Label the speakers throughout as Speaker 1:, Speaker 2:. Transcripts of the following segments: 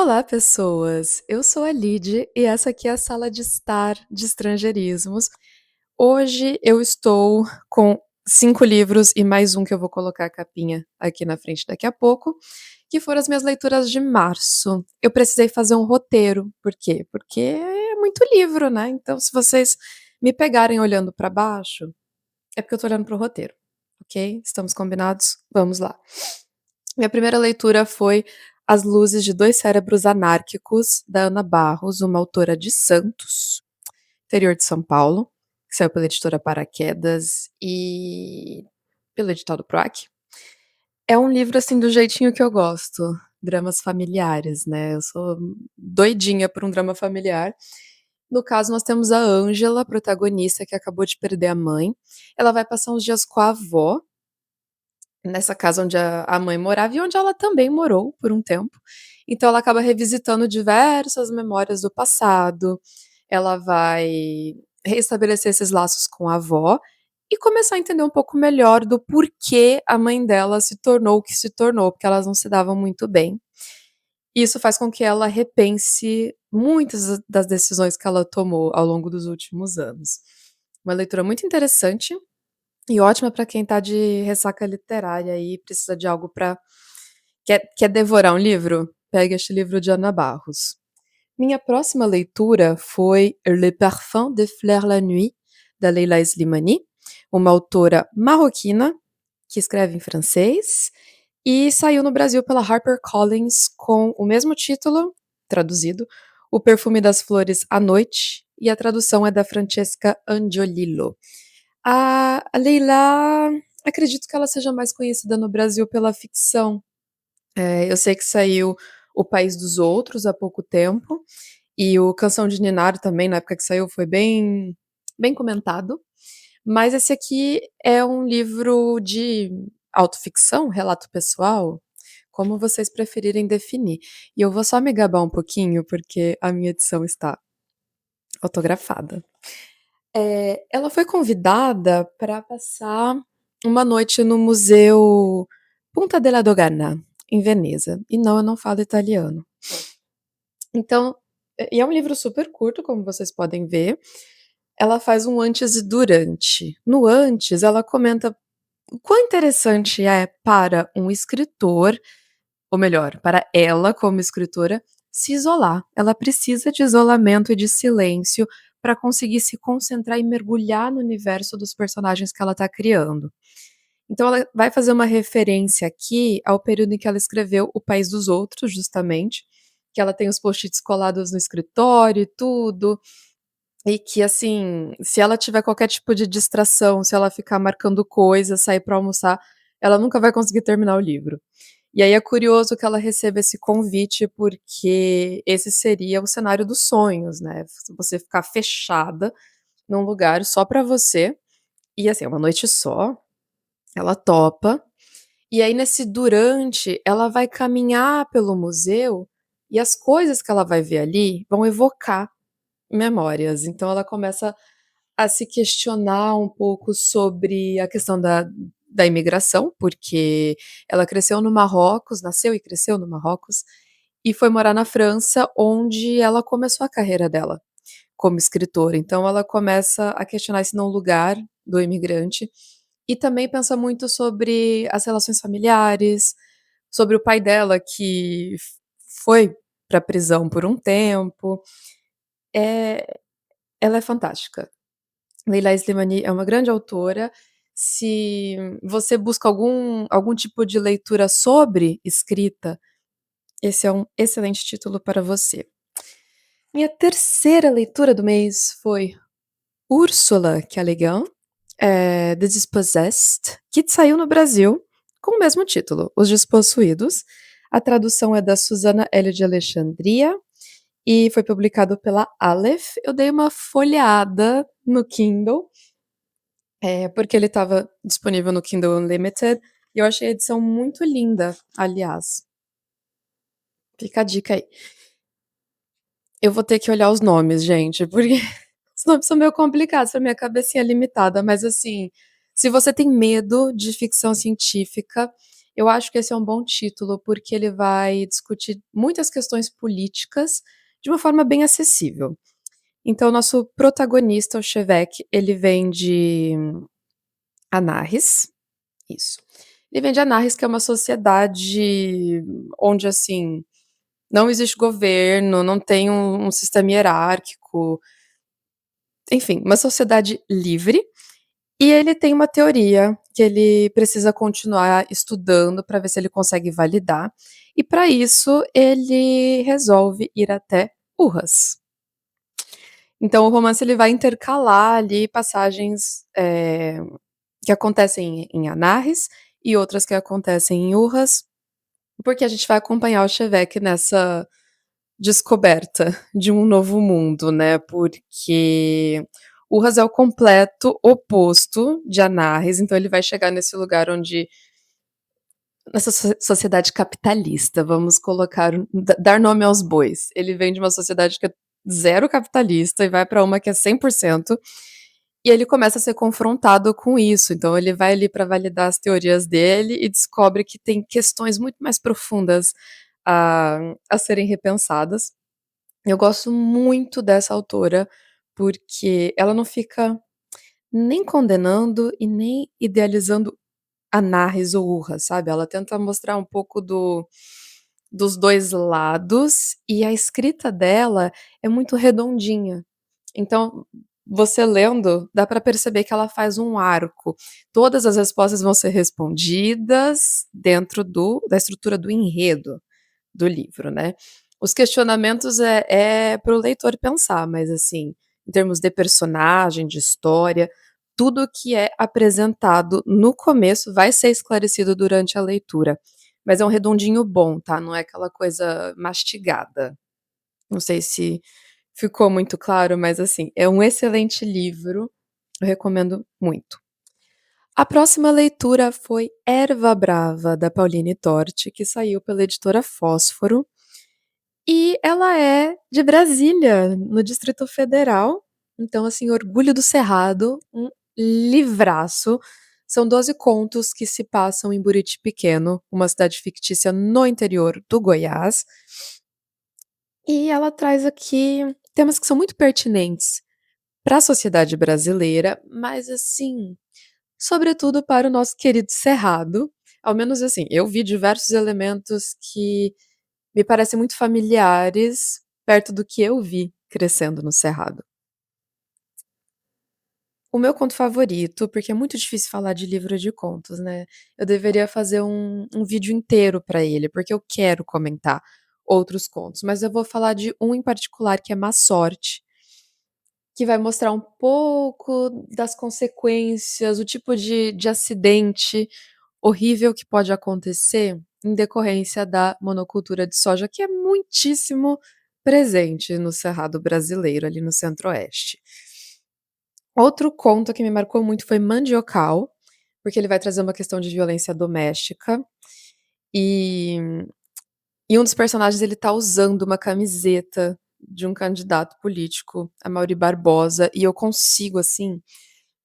Speaker 1: Olá, pessoas! Eu sou a Lid e essa aqui é a sala de estar de estrangeirismos. Hoje eu estou com 5 livros e mais um que eu vou colocar a capinha aqui na frente daqui a pouco, que foram as minhas leituras de março. Eu precisei fazer um roteiro. Por quê? Porque é muito livro, né? Então, se vocês me pegarem olhando para baixo, é porque eu tô olhando pro roteiro, ok? Estamos combinados? Vamos lá. Minha primeira leitura foi As Luzes de Dois Cérebros Anárquicos, da Ana Barros, uma autora de Santos, interior de São Paulo, que saiu pela editora Paraquedas e pelo edital do PROAC. É um livro, assim, do jeitinho que eu gosto, dramas familiares, né? Eu sou doidinha por um drama familiar. No caso, nós temos a Ângela, protagonista, que acabou de perder a mãe. Ela vai passar uns dias com a avó, nessa casa onde a mãe morava e onde ela também morou por um tempo. Então ela acaba revisitando diversas memórias do passado, ela vai restabelecer esses laços com a avó e começar a entender um pouco melhor do porquê a mãe dela se tornou o que se tornou, porque elas não se davam muito bem. E isso faz com que ela repense muitas das decisões que ela tomou ao longo dos últimos anos. Uma leitura muito interessante e ótima para quem tá de ressaca literária e precisa de algo para quer devorar um livro? Pega este livro de Ana Barros. Minha próxima leitura foi Le Parfum de Fleur la Nuit, da Leila Slimani, uma autora marroquina que escreve em francês e saiu no Brasil pela HarperCollins com o mesmo título, traduzido, O Perfume das Flores à Noite, e a tradução é da Francesca Angiolillo. A Leila, acredito que ela seja mais conhecida no Brasil pela ficção. Eu sei que saiu O País dos Outros há pouco tempo, e o Canção de Ninar também, na época que saiu, foi bem comentado. Mas esse aqui é um livro de autoficção, relato pessoal, como vocês preferirem definir. E eu vou só me gabar um pouquinho, porque a minha edição está autografada. Ela foi convidada para passar uma noite no Museu Punta della Dogana, em Veneza. E não, eu não falo italiano. Então, e é um livro super curto, como vocês podem ver. Ela faz um antes e durante. No antes, ela comenta o quão interessante é para um escritor, ou melhor, para ela como escritora, se isolar. Ela precisa de isolamento e de silêncio para conseguir se concentrar e mergulhar no universo dos personagens que ela está criando. Então ela vai fazer uma referência aqui ao período em que ela escreveu O País dos Outros, justamente, que ela tem os post-its colados no escritório e tudo, e que assim, se ela tiver qualquer tipo de distração, se ela ficar marcando coisas, sair para almoçar, ela nunca vai conseguir terminar o livro. E aí é curioso que ela receba esse convite, porque esse seria o cenário dos sonhos, né? Você ficar fechada num lugar só pra você, e assim, é uma noite só, ela topa. E aí, nesse durante, ela vai caminhar pelo museu e as coisas que ela vai ver ali vão evocar memórias. Então, ela começa a se questionar um pouco sobre a questão da imigração, porque ela cresceu no Marrocos, nasceu e cresceu no Marrocos, e foi morar na França, onde ela começou a carreira dela como escritora. Então, ela começa a questionar esse não lugar do imigrante e também pensa muito sobre as relações familiares, sobre o pai dela que foi para a prisão por um tempo. É, ela é fantástica. Leila Slimani é uma grande autora. Se você busca algum tipo de leitura sobre escrita, esse é um excelente título para você. Minha terceira leitura do mês foi Úrsula K. Le Guin, The Dispossessed, que saiu no Brasil com o mesmo título, Os Despossuídos. A tradução é da Susana Hélio de Alexandria e foi publicado pela Aleph. Eu dei uma folheada no Kindle, porque ele estava disponível no Kindle Unlimited, e eu achei a edição muito linda, aliás. Fica a dica aí. Eu vou ter que olhar os nomes, gente, porque os nomes são meio complicados pra minha cabecinha limitada, mas assim, se você tem medo de ficção científica, Eu acho que esse é um bom título, porque ele vai discutir muitas questões políticas de uma forma bem acessível. Então, nosso protagonista, o Chevek, ele vem de Anarres, isso. Ele vem de Anarres, que é uma sociedade onde, assim, não existe governo, não tem um sistema hierárquico, enfim, uma sociedade livre. E ele tem uma teoria que ele precisa continuar estudando para ver se ele consegue validar. E para isso, ele resolve ir até Urras. Então, o romance ele vai intercalar ali passagens que acontecem em Anarres e outras que acontecem em Urras, porque a gente vai acompanhar o Chevek nessa descoberta de um novo mundo, né? Porque Urras é o completo oposto de Anarres, então ele vai chegar nesse lugar onde nessa sociedade capitalista, vamos colocar, dar nome aos bois. Ele vem de uma sociedade que é zero capitalista e vai para uma que é 100%, e ele começa a ser confrontado com isso. Então ele vai ali para validar as teorias dele e descobre que tem questões muito mais profundas a serem repensadas. Eu gosto muito dessa autora, porque ela não fica nem condenando e nem idealizando Anarres ou Urra, sabe? Ela tenta mostrar um pouco dos dois lados, e a escrita dela é muito redondinha. Então, você lendo, dá para perceber que ela faz um arco. Todas as respostas vão ser respondidas dentro da estrutura do enredo do livro, né? Os questionamentos é para o leitor pensar, mas assim, em termos de personagem, de história, tudo que é apresentado no começo vai ser esclarecido durante a leitura. Mas é um redondinho bom, tá? Não é aquela coisa mastigada. Não sei se ficou muito claro, mas assim, é um excelente livro. Eu recomendo muito. A próxima leitura foi Erva Brava, da Pauline Torti, que saiu pela editora Fósforo. E ela é de Brasília, no Distrito Federal. Então, assim, Orgulho do Cerrado, um livraço. São 12 contos que se passam em Buriti Pequeno, uma cidade fictícia no interior do Goiás. E ela traz aqui temas que são muito pertinentes para a sociedade brasileira, mas assim, sobretudo para o nosso querido Cerrado. Ao menos assim, eu vi diversos elementos que me parecem muito familiares perto do que eu vi crescendo no Cerrado. O meu conto favorito, porque é muito difícil falar de livro de contos, né? Eu deveria fazer um vídeo inteiro para ele, porque eu quero comentar outros contos, mas eu vou falar de um em particular que é Má Sorte, que vai mostrar um pouco das consequências, o tipo de acidente horrível que pode acontecer em decorrência da monocultura de soja, que é muitíssimo presente no Cerrado brasileiro, ali no Centro-Oeste. Outro conto que me marcou muito foi Mandiocal, porque ele vai trazer uma questão de violência doméstica. E, e um dos personagens ele tá usando uma camiseta de um candidato político, a Mauri Barbosa, e eu consigo, assim,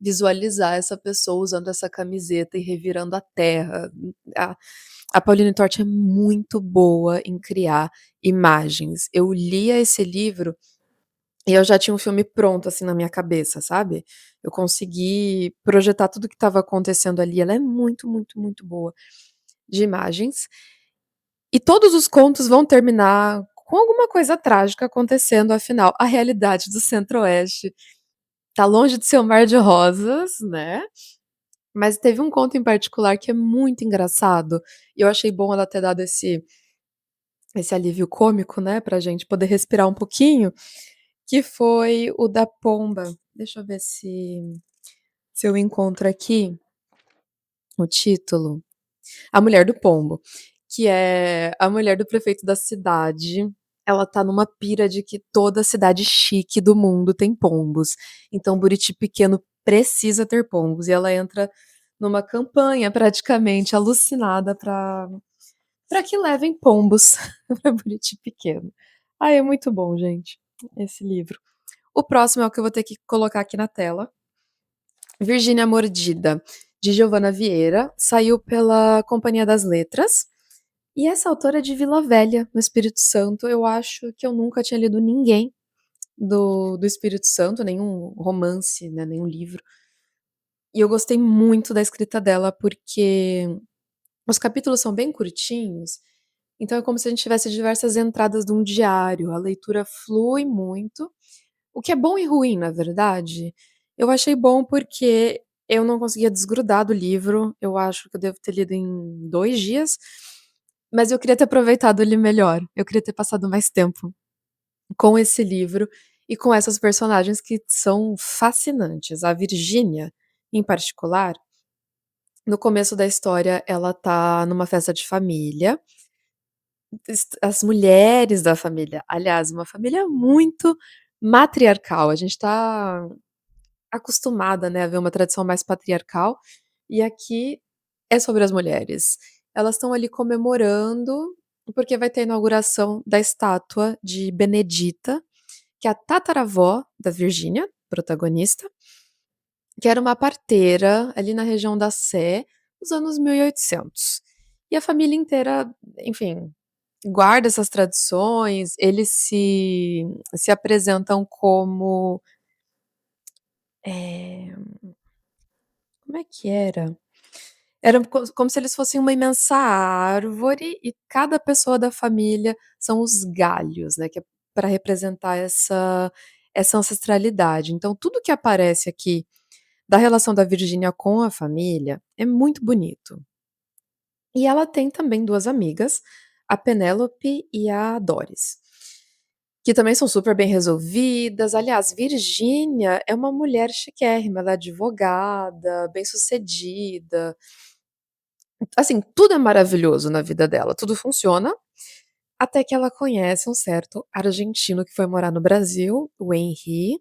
Speaker 1: visualizar essa pessoa usando essa camiseta e revirando a terra. A, a Pauline Torti é muito boa em criar imagens. Eu lia esse livro e eu já tinha um filme pronto, assim, na minha cabeça, sabe? Eu consegui projetar tudo que estava acontecendo ali. Ela é muito, muito, muito boa de imagens. E todos os contos vão terminar com alguma coisa trágica acontecendo, afinal, a realidade do Centro-Oeste tá longe de ser um mar de rosas, né? Mas teve um conto em particular que é muito engraçado, e eu achei bom ela ter dado esse alívio cômico, né, pra gente poder respirar um pouquinho, que foi o da pomba. Deixa eu ver se eu encontro aqui o título. A Mulher do Pombo, que é a mulher do prefeito da cidade. Ela tá numa pira de que toda cidade chique do mundo tem pombos. Então Buriti Pequeno precisa ter pombos. E ela entra numa campanha praticamente alucinada para que levem pombos para Buriti Pequeno. Ai, é muito bom, gente, esse livro. O próximo é o que eu vou ter que colocar aqui na tela. Virgínia Mordida, de Giovanna Vieira, saiu pela Companhia das Letras. E essa autora é de Vila Velha, no Espírito Santo. Eu acho que eu nunca tinha lido ninguém do Espírito Santo, nenhum romance, né, nenhum livro. E eu gostei muito da escrita dela, porque os capítulos são bem curtinhos, então é como se a gente tivesse diversas entradas de um diário. A leitura flui muito, o que é bom e ruim, na verdade. Eu achei bom porque eu não conseguia desgrudar do livro. Eu acho que eu devo ter lido em 2 dias, mas eu queria ter aproveitado ele melhor. Eu queria ter passado mais tempo com esse livro e com essas personagens que são fascinantes. A Virgínia, em particular, no começo da história, ela tá numa festa de família. As mulheres da família, aliás, uma família muito matriarcal. A gente tá acostumada, né, a ver uma tradição mais patriarcal, e aqui é sobre as mulheres. Elas estão ali comemorando, porque vai ter a inauguração da estátua de Benedita, que é a tataravó da Virgínia, protagonista, que era uma parteira ali na região da Sé, nos anos 1800. E a família inteira, enfim, guarda essas tradições, eles se apresentam como, eh, como é que era? Era como se eles fossem uma imensa árvore e cada pessoa da família são os galhos, né, que é para representar essa ancestralidade. Então tudo que aparece aqui da relação da Virgínia com a família é muito bonito. E ela tem também 2 amigas, a Penélope e a Doris, que também são super bem resolvidas. Aliás, Virgínia é uma mulher chiquérrima, ela é advogada, bem-sucedida. Assim, tudo é maravilhoso na vida dela, tudo funciona, até que ela conhece um certo argentino que foi morar no Brasil, o Henri,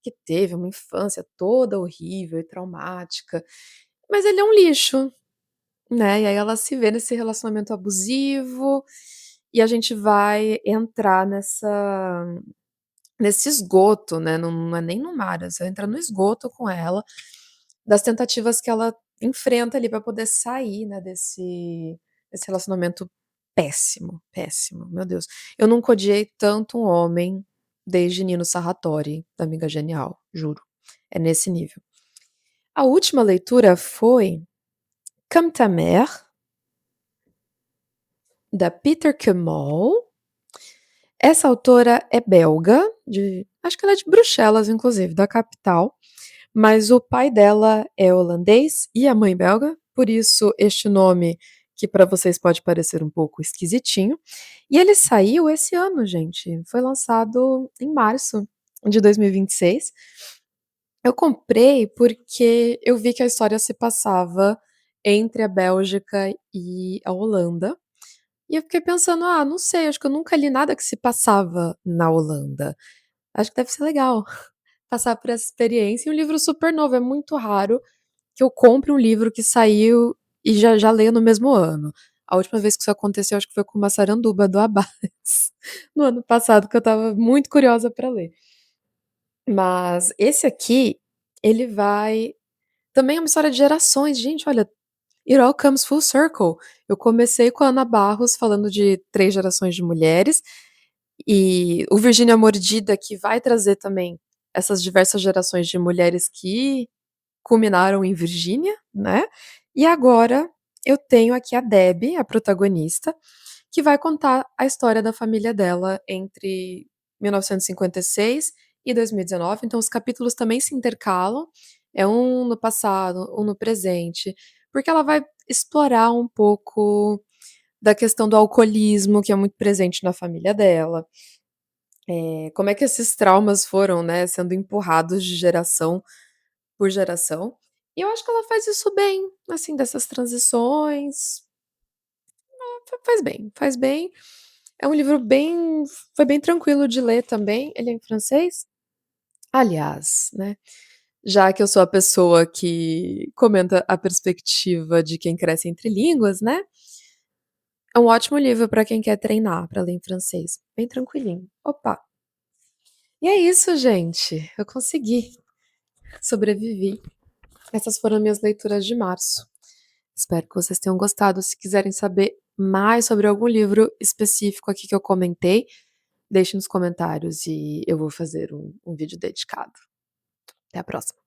Speaker 1: que teve uma infância toda horrível e traumática, mas ele é um lixo, né, e aí ela se vê nesse relacionamento abusivo, e a gente vai entrar nesse esgoto, né, não é nem no mar, você entra no esgoto com ela, das tentativas que ela enfrenta ali pra poder sair, né, desse relacionamento péssimo, péssimo, meu Deus. Eu nunca odiei tanto um homem desde Nino Sarratori, da Amiga Genial, juro. É nesse nível. A última leitura foi Comme ta mère, da Peter Kemmel. Essa autora é belga, acho que ela é de Bruxelas, inclusive, da capital, mas o pai dela é holandês e a mãe belga, por isso este nome que para vocês pode parecer um pouco esquisitinho. E ele saiu esse ano, gente. Foi lançado em março de 2026. Eu comprei porque eu vi que a história se passava entre a Bélgica e a Holanda. E eu fiquei pensando: "Ah, não sei, acho que eu nunca li nada que se passava na Holanda. Acho que deve ser legal passar por essa experiência". E um livro super novo, é muito raro que eu compre um livro que saiu e já leia no mesmo ano. A última vez que isso aconteceu, acho que foi com Massaranduba, do Abbas, no ano passado, que eu estava muito curiosa para ler. Mas esse aqui, ele vai também é uma história de gerações. Gente, olha, it all comes full circle. Eu comecei com a Ana Barros falando de 3 gerações de mulheres, e o Virgínia Mordida, que vai trazer também essas diversas gerações de mulheres que culminaram em Virgínia, né. E agora eu tenho aqui a Debbie, a protagonista, que vai contar a história da família dela entre 1956 e 2019, então os capítulos também se intercalam, é um no passado, um no presente, porque ela vai explorar um pouco da questão do alcoolismo, que é muito presente na família dela, como é que esses traumas foram, né, sendo empurrados de geração por geração. E eu acho que ela faz isso bem, assim, dessas transições, faz bem, faz bem. É um livro bem foi bem tranquilo de ler também, ele é em francês? Aliás, né, já que eu sou a pessoa que comenta a perspectiva de quem cresce entre línguas, né, é um ótimo livro para quem quer treinar para ler em francês, bem tranquilinho. Opa, e é isso gente, eu consegui, sobrevivi. Essas foram minhas leituras de março. Espero que vocês tenham gostado. Se quiserem saber mais sobre algum livro específico aqui que eu comentei, deixe nos comentários e eu vou fazer um vídeo dedicado. Até a próxima.